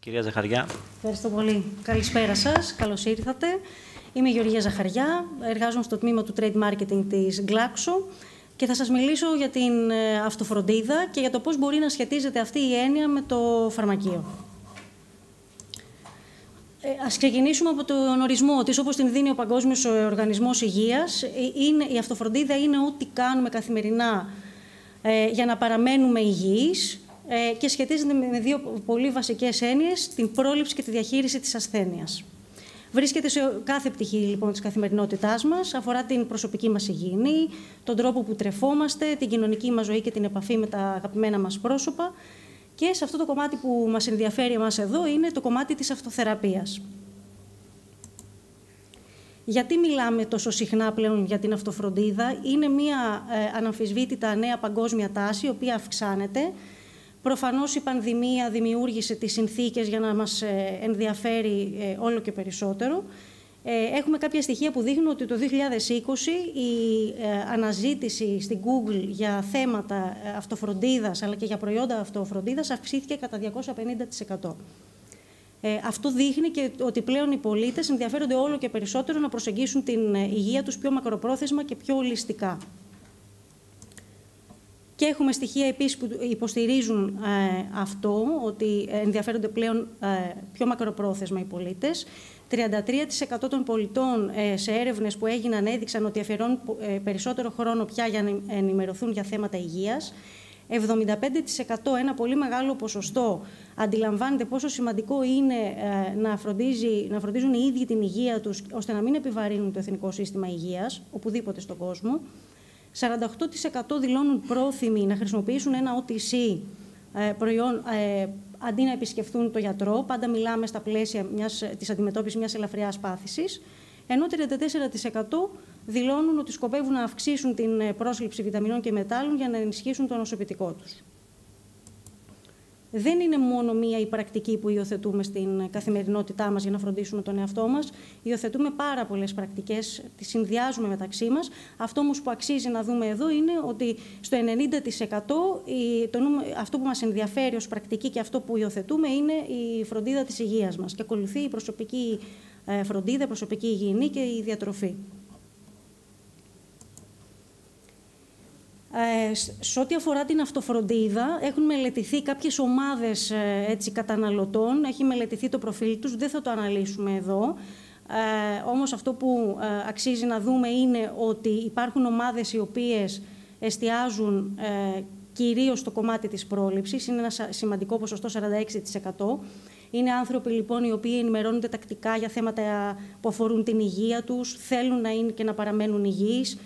Κυρία Ζαχαριά. Ευχαριστώ πολύ. Καλησπέρα σας. Καλώς ήρθατε. Είμαι η Γεωργία Ζαχαριά. Εργάζομαι στο τμήμα του Trade Marketing της Glaxo και θα σας μιλήσω για την αυτοφροντίδα και για το πώς μπορεί να σχετίζεται αυτή η έννοια με το φαρμακείο. Ας ξεκινήσουμε από τον ορισμό της, όπως την δίνει ο Παγκόσμιος Οργανισμός Υγείας. Η αυτοφροντίδα είναι ό,τι κάνουμε καθημερινά για να παραμένουμε υγιείς και σχετίζεται με δύο πολύ βασικές έννοιες, την πρόληψη και τη διαχείριση της ασθένειας. Βρίσκεται σε κάθε πτυχή λοιπόν της καθημερινότητάς μας, αφορά την προσωπική μας υγιεινή, τον τρόπο που τρεφόμαστε, την κοινωνική μας ζωή και την επαφή με τα αγαπημένα μας πρόσωπα. Και σε αυτό το κομμάτι που μας ενδιαφέρει εμάς εδώ είναι το κομμάτι της αυτοθεραπείας. Γιατί μιλάμε τόσο συχνά πλέον για την αυτοφροντίδα? Είναι μια αναμφισβήτητα νέα παγκόσμια τάση, η οποία αυξάνεται. Προφανώς η πανδημία δημιούργησε τις συνθήκες για να μας ενδιαφέρει όλο και περισσότερο. Έχουμε κάποια στοιχεία που δείχνουν ότι το 2020 η αναζήτηση στην Google για θέματα αυτοφροντίδας αλλά και για προϊόντα αυτοφροντίδας αυξήθηκε κατά 250%. Αυτό δείχνει και ότι πλέον οι πολίτες ενδιαφέρονται όλο και περισσότερο να προσεγγίσουν την υγεία τους πιο μακροπρόθεσμα και πιο ολιστικά. Και έχουμε στοιχεία επίσης που υποστηρίζουν αυτό, ότι ενδιαφέρονται πλέον πιο μακροπρόθεσμα οι πολίτες. 33% των πολιτών σε έρευνες που έγιναν έδειξαν ότι αφιερώνουν περισσότερο χρόνο πια για να ενημερωθούν για θέματα υγείας. 75%, ένα πολύ μεγάλο ποσοστό, αντιλαμβάνεται πόσο σημαντικό είναι να φροντίζουν οι ίδιοι την υγεία τους, ώστε να μην επιβαρύνουν το Εθνικό Σύστημα Υγείας, οπουδήποτε στον κόσμο. 48% δηλώνουν πρόθυμοι να χρησιμοποιήσουν ένα OTC προϊόν αντί να επισκεφθούν το γιατρό. Πάντα μιλάμε στα πλαίσια της αντιμετώπισης μιας ελαφριάς πάθησης. Ενώ 34% δηλώνουν ότι σκοπεύουν να αυξήσουν την πρόσληψη βιταμινών και μετάλλων για να ενισχύσουν το νοσοποιητικό τους. Δεν είναι μόνο μία η πρακτική που υιοθετούμε στην καθημερινότητά μας για να φροντίσουμε τον εαυτό μας. Υιοθετούμε πάρα πολλές πρακτικές, τις συνδυάζουμε μεταξύ μας. Αυτό όμως που αξίζει να δούμε εδώ είναι ότι στο 90% αυτό που μας ενδιαφέρει ως πρακτική και αυτό που υιοθετούμε είναι η φροντίδα της υγείας μας και ακολουθεί η προσωπική φροντίδα, η προσωπική υγιεινή και η διατροφή. Σε ό,τι αφορά την αυτοφροντίδα, έχουν μελετηθεί κάποιες ομάδες καταναλωτών, έχει μελετηθεί το προφίλ τους, δεν θα το αναλύσουμε εδώ. Όμως αυτό που αξίζει να δούμε είναι ότι υπάρχουν ομάδες οι οποίες εστιάζουν κυρίως στο κομμάτι της πρόληψης, είναι ένα σημαντικό ποσοστό, 46%. Είναι άνθρωποι λοιπόν οι οποίοι ενημερώνονται τακτικά για θέματα που αφορούν την υγεία τους, θέλουν να είναι και να παραμένουν υγιείς,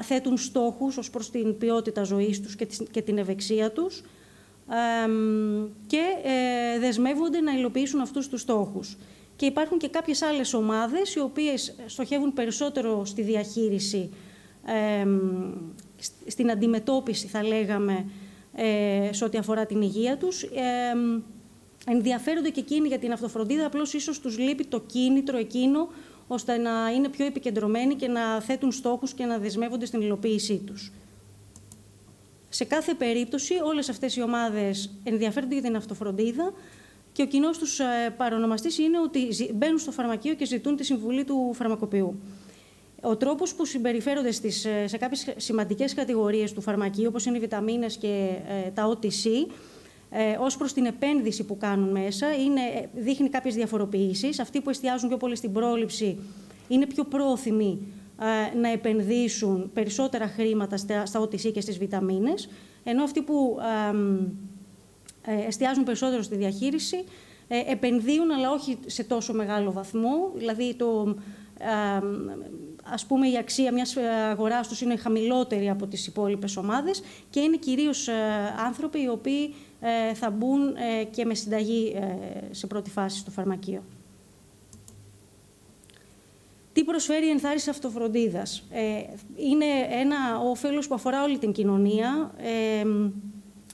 θέτουν στόχους ως προς την ποιότητα ζωής τους και την ευεξία τους και δεσμεύονται να υλοποιήσουν αυτούς τους στόχους. Και υπάρχουν και κάποιες άλλες ομάδες οι οποίες στοχεύουν περισσότερο στη διαχείριση, στην αντιμετώπιση θα λέγαμε σε ό,τι αφορά την υγεία τους. Ενδιαφέρονται και εκείνοι για την αυτοφροντίδα, απλώς ίσως τους λείπει το κίνητρο εκείνο ώστε να είναι πιο επικεντρωμένοι και να θέτουν στόχους και να δεσμεύονται στην υλοποίησή τους. Σε κάθε περίπτωση, όλες αυτές οι ομάδες ενδιαφέρονται για την αυτοφροντίδα και ο κοινός τους παρονομαστής είναι ότι μπαίνουν στο φαρμακείο και ζητούν τη συμβουλή του φαρμακοποιού. Ο τρόπος που συμπεριφέρονται σε κάποιες σημαντικές κατηγορίες του φαρμακείου, όπως είναι οι βιταμίνες και τα OTC, ως προς την επένδυση που κάνουν μέσα, δείχνει κάποιες διαφοροποιήσεις. Αυτοί που εστιάζουν πιο πολύ στην πρόληψη είναι πιο πρόθυμοι να επενδύσουν περισσότερα χρήματα στα OTC και στις βιταμίνες, ενώ αυτοί που εστιάζουν περισσότερο στη διαχείριση επενδύουν, αλλά όχι σε τόσο μεγάλο βαθμό. Δηλαδή, ας πούμε, η αξία μιας αγοράς τους είναι χαμηλότερη από τις υπόλοιπες ομάδες και είναι κυρίως άνθρωποι οι οποίοι θα μπουν και με συνταγή σε πρώτη φάση στο φαρμακείο. Τι προσφέρει η ενθάρρυνση αυτοφροντίδας? Είναι ένα όφελος που αφορά όλη την κοινωνία.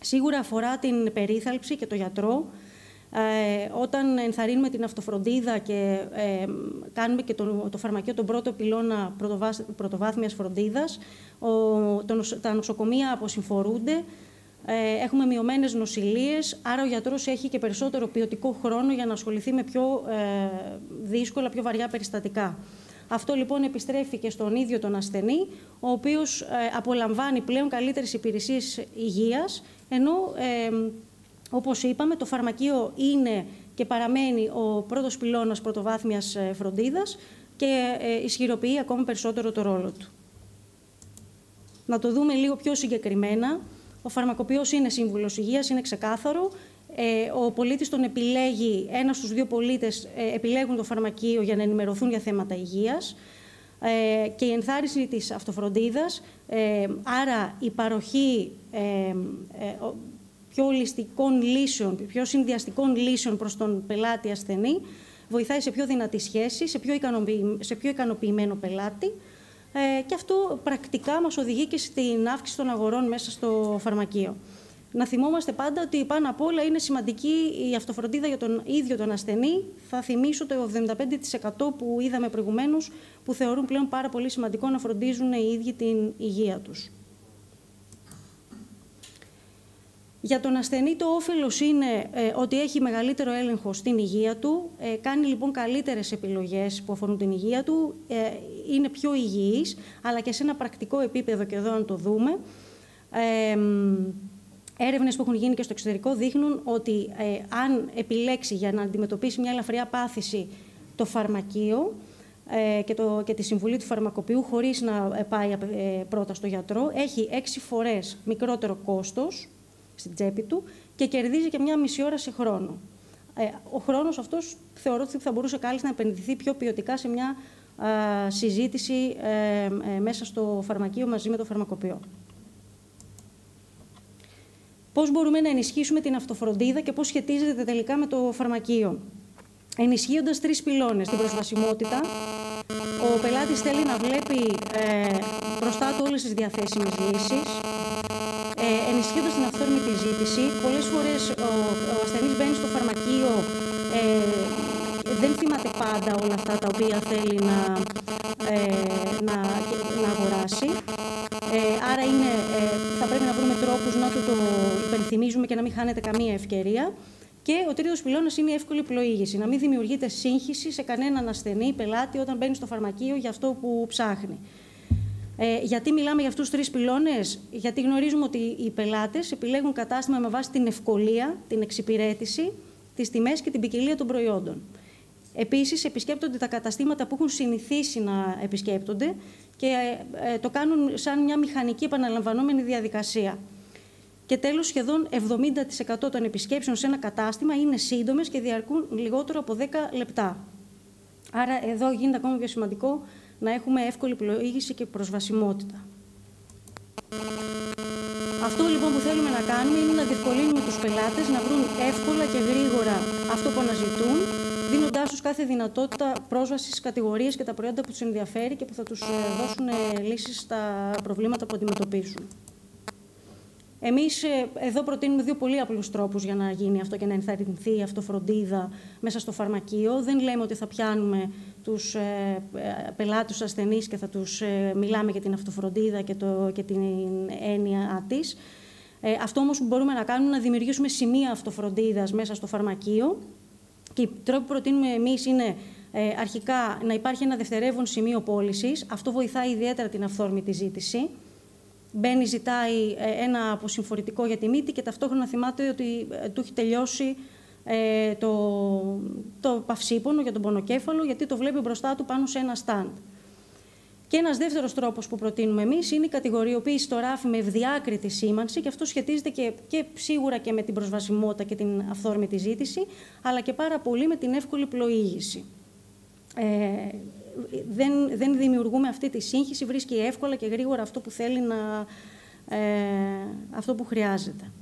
Σίγουρα αφορά την περίθαλψη και το γιατρό. Όταν ενθαρρύνουμε την αυτοφροντίδα και κάνουμε και το φαρμακείο τον πρώτο πυλώνα πρωτοβάθμιας φροντίδας, τα νοσοκομεία αποσυμφορούνται, έχουμε μειωμένες νοσηλίες, άρα ο γιατρός έχει και περισσότερο ποιοτικό χρόνο για να ασχοληθεί με πιο δύσκολα, πιο βαριά περιστατικά. Αυτό λοιπόν επιστρέφει και στον ίδιο τον ασθενή, ο οποίος απολαμβάνει πλέον καλύτερες υπηρεσίες υγείας, ενώ όπως είπαμε το φαρμακείο είναι και παραμένει ο πρώτος πυλώνας πρωτοβάθμιας φροντίδας και ισχυροποιεί ακόμα περισσότερο το ρόλο του. Να το δούμε λίγο πιο συγκεκριμένα. Ο φαρμακοποιός είναι σύμβουλος υγείας, είναι ξεκάθαρο. Ο πολίτης τον επιλέγει, ένας στους δύο πολίτες επιλέγουν το φαρμακείο για να ενημερωθούν για θέματα υγείας και η ενθάρρυνση της αυτοφροντίδας, άρα η παροχή πιο ολιστικών λύσεων, πιο συνδυαστικών λύσεων προς τον πελάτη ασθενή, βοηθάει σε πιο δυνατή σχέση, σε πιο ικανοποιημένο πελάτη και αυτό πρακτικά μας οδηγεί και στην αύξηση των αγορών μέσα στο φαρμακείο. Να θυμόμαστε πάντα ότι πάνω απ' όλα είναι σημαντική η αυτοφροντίδα για τον ίδιο τον ασθενή. Θα θυμίσω το 75% που είδαμε προηγουμένως, που θεωρούν πλέον πάρα πολύ σημαντικό να φροντίζουν οι ίδιοι την υγεία τους. Για τον ασθενή το όφελος είναι ότι έχει μεγαλύτερο έλεγχο στην υγεία του, κάνει λοιπόν καλύτερες επιλογές που αφορούν την υγεία του, είναι πιο υγιής, αλλά και σε ένα πρακτικό επίπεδο, και εδώ να το δούμε. Έρευνες που έχουν γίνει και στο εξωτερικό δείχνουν ότι αν επιλέξει για να αντιμετωπίσει μια ελαφριά πάθηση το φαρμακείο και τη συμβουλή του φαρμακοποιού χωρίς να πάει πρώτα στο γιατρό, έχει 6 φορές μικρότερο κόστος στην τσέπη του και κερδίζει και μια μισή ώρα σε χρόνο. Ο χρόνος αυτός θεωρώ ότι θα μπορούσε κάλλιστα να επενδυθεί πιο ποιοτικά σε μια συζήτηση μέσα στο φαρμακείο μαζί με το φαρμακοποιό. Πώς μπορούμε να ενισχύσουμε την αυτοφροντίδα και πώς σχετίζεται τελικά με το φαρμακείο. Ενισχύοντας 3 πυλώνες. Την προσβασιμότητα. Ο πελάτης θέλει να βλέπει μπροστά του όλες τις διαθέσιμες λύσεις. Ενισχύοντας την αυθόρμητη ζήτηση. Πολλές φορές ο ασθενής μπαίνει στο φαρμακείο, δεν θυμάται πάντα όλα αυτά τα οποία θέλει να αγοράσει. Άρα θα πρέπει να βρούμε τρόπους να του το υπενθυμίζουμε και να μην χάνεται καμία ευκαιρία. Και ο τρίτος πυλώνας είναι η εύκολη πλοήγηση. Να μην δημιουργείται σύγχυση σε κανέναν ασθενή πελάτη όταν μπαίνει στο φαρμακείο για αυτό που ψάχνει. Γιατί μιλάμε για αυτούς τους 3 πυλώνες? Γιατί γνωρίζουμε ότι οι πελάτες επιλέγουν κατάστημα με βάση την ευκολία, την εξυπηρέτηση, τις τιμές και την ποικιλία των προϊόντων. Επίσης, επισκέπτονται τα καταστήματα που έχουν συνηθίσει να επισκέπτονται και το κάνουν σαν μια μηχανική επαναλαμβανόμενη διαδικασία. Και τέλος, σχεδόν 70% των επισκέψεων σε ένα κατάστημα είναι σύντομες και διαρκούν λιγότερο από 10 λεπτά. Άρα, εδώ γίνεται ακόμα πιο σημαντικό να έχουμε εύκολη πλοήγηση και προσβασιμότητα. Αυτό λοιπόν που θέλουμε να κάνουμε είναι να διευκολύνουμε τους πελάτες να βρουν εύκολα και γρήγορα αυτό που αναζητούν, δίνοντάς τους κάθε δυνατότητα πρόσβαση στις κατηγορίες και τα προϊόντα που τους ενδιαφέρει και που θα τους δώσουν λύσεις στα προβλήματα που αντιμετωπίζουν. Εμείς εδώ προτείνουμε 2 πολύ απλούς τρόπους για να γίνει αυτό και να ενθαρρυνθεί η αυτοφροντίδα μέσα στο φαρμακείο. Δεν λέμε ότι θα πιάνουμε τους πελάτες, τους ασθενείς και θα τους μιλάμε για την αυτοφροντίδα και την έννοια της. Αυτό όμως που μπορούμε να κάνουμε είναι να δημιουργήσουμε σημεία αυτοφροντίδας μέσα στο φαρμακείο. Και οι τρόποι που προτείνουμε εμείς είναι αρχικά να υπάρχει ένα δευτερεύον σημείο πώλησης. Αυτό βοηθάει ιδιαίτερα την αυθόρμητη ζήτηση. Μπαίνει, ζητάει ένα αποσυμφορητικό για τη μύτη και ταυτόχρονα θυμάται ότι του έχει τελειώσει το παυσίπονο για τον πονοκέφαλο, γιατί το βλέπει μπροστά του πάνω σε ένα στάντ. Και ένας δεύτερος τρόπος που προτείνουμε εμείς είναι η κατηγοριοποίηση στο ράφι με ευδιάκριτη σήμανση, και αυτό σχετίζεται και σίγουρα και με την προσβασιμότητα και την αυθόρμητη ζήτηση, αλλά και πάρα πολύ με την εύκολη πλοήγηση. Δεν δημιουργούμε αυτή τη σύγχυση, βρίσκει εύκολα και γρήγορα αυτό που θέλει αυτό που χρειάζεται.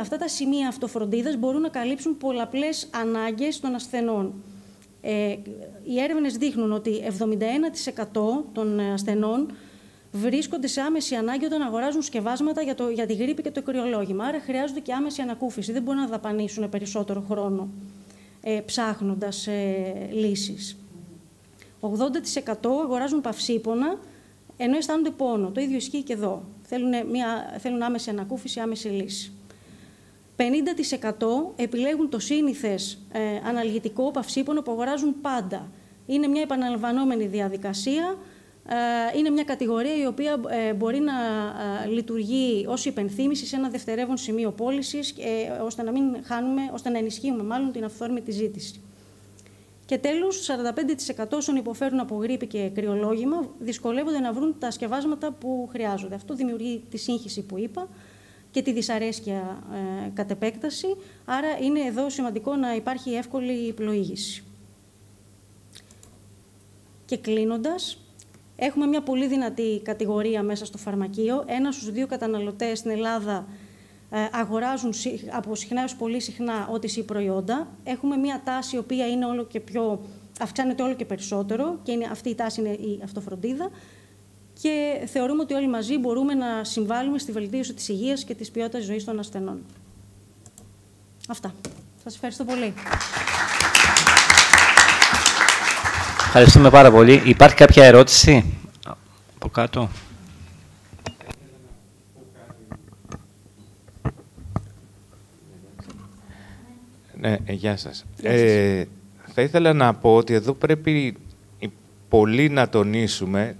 Αυτά τα σημεία αυτοφροντίδας μπορούν να καλύψουν πολλαπλές ανάγκες των ασθενών. Οι έρευνες δείχνουν ότι 71% των ασθενών βρίσκονται σε άμεση ανάγκη όταν αγοράζουν σκευάσματα για τη γρίπη και το κρυολόγημα. Άρα χρειάζονται και άμεση ανακούφιση. Δεν μπορούν να δαπανίσουν περισσότερο χρόνο ψάχνοντας λύσεις. 80% αγοράζουν παυσίπονα ενώ αισθάνονται πόνο. Το ίδιο ισχύει και εδώ. Θέλουν άμεση ανακούφιση, άμεση λύση. 50% επιλέγουν το σύνηθες αναλγητικό παυσίπονο που αγοράζουν πάντα. Είναι μια επαναλαμβανόμενη διαδικασία, είναι μια κατηγορία η οποία μπορεί να λειτουργεί ως υπενθύμηση σε ένα δευτερεύον σημείο πώλησης, ώστε να ενισχύουμε μάλλον την αυθόρμητη ζήτηση. Και τέλος, 45% όσων υποφέρουν από γρίπη και κρυολόγημα δυσκολεύονται να βρουν τα σκευάσματα που χρειάζονται. Αυτό δημιουργεί τη σύγχυση που είπα και τη δυσαρέσκεια κατ' επέκταση, άρα είναι εδώ σημαντικό να υπάρχει εύκολη πλοήγηση. Και κλείνοντας, έχουμε μια πολύ δυνατή κατηγορία μέσα στο φαρμακείο. 1 στους 2 καταναλωτές στην Ελλάδα αγοράζουν από συχνά έως πολύ συχνά OTC προϊόντα. Έχουμε μια τάση η οποία είναι αυξάνεται όλο και περισσότερο και αυτή η τάση είναι η αυτοφροντίδα. Και θεωρούμε ότι όλοι μαζί μπορούμε να συμβάλλουμε στη βελτίωση της υγείας και της ποιότητας ζωής των ασθενών. Αυτά. Σας ευχαριστώ πολύ. Ευχαριστούμε πάρα πολύ. Υπάρχει κάποια ερώτηση από κάτω? Ναι, γεια σας. Θα ήθελα να πω ότι εδώ πρέπει πολύ να τονίσουμε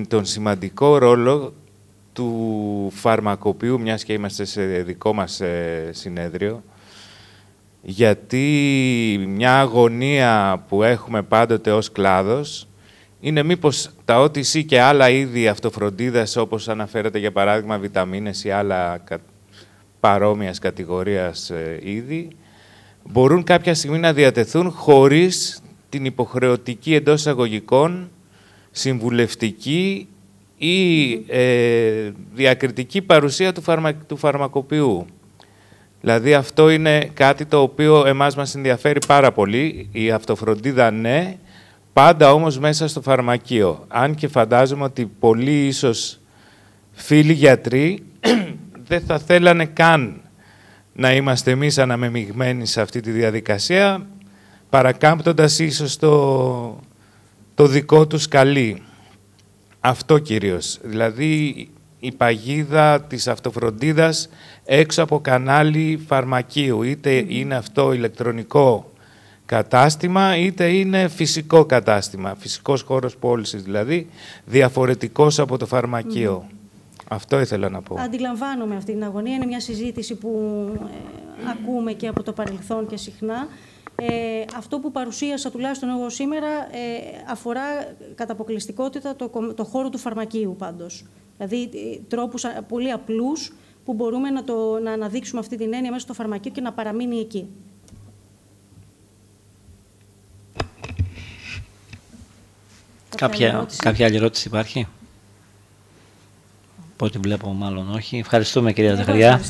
τον σημαντικό ρόλο του φαρμακοποιού, μιας και είμαστε σε δικό μας συνέδριο, γιατί μια αγωνία που έχουμε πάντοτε ως κλάδος είναι μήπως τα OTC και άλλα είδη αυτοφροντίδας, όπως αναφέρεται για παράδειγμα βιταμίνες ή άλλα παρόμοιας κατηγορίας είδη, μπορούν κάποια στιγμή να διατεθούν χωρίς την υποχρεωτική εντός εισαγωγικών συμβουλευτική ή διακριτική παρουσία του φαρμακοποιού. Δηλαδή αυτό είναι κάτι το οποίο εμάς μας ενδιαφέρει πάρα πολύ. Η αυτοφροντίδα ναι, πάντα όμως μέσα στο φαρμακείο. Αν και φαντάζομαι ότι πολλοί ίσως φίλοι γιατροί δεν θα θέλανε καν να είμαστε εμείς αναμεμειγμένοι σε αυτή τη διαδικασία, παρακάμπτοντας ίσως το δικό τους καλή. Αυτό κυρίως. Δηλαδή η παγίδα της αυτοφροντίδας έξω από κανάλι φαρμακείου. Είτε είναι αυτό ηλεκτρονικό κατάστημα, είτε είναι φυσικό κατάστημα. Φυσικός χώρος πώλησης, δηλαδή διαφορετικός από το φαρμακείο. Αυτό ήθελα να πω. Αντιλαμβάνομαι αυτή την αγωνία. Είναι μια συζήτηση που ακούμε και από το παρελθόν και συχνά. Αυτό που παρουσίασα τουλάχιστον εγώ σήμερα αφορά κατά αποκλειστικότητα το χώρο του φαρμακείου πάντως. Δηλαδή τρόπους πολύ απλούς που μπορούμε να αναδείξουμε αυτή την έννοια μέσα στο φαρμακείο και να παραμείνει εκεί. Κάποια άλλη ερώτηση υπάρχει? Από ό,τι βλέπω μάλλον όχι. Ευχαριστούμε κυρία Ζαχαριά.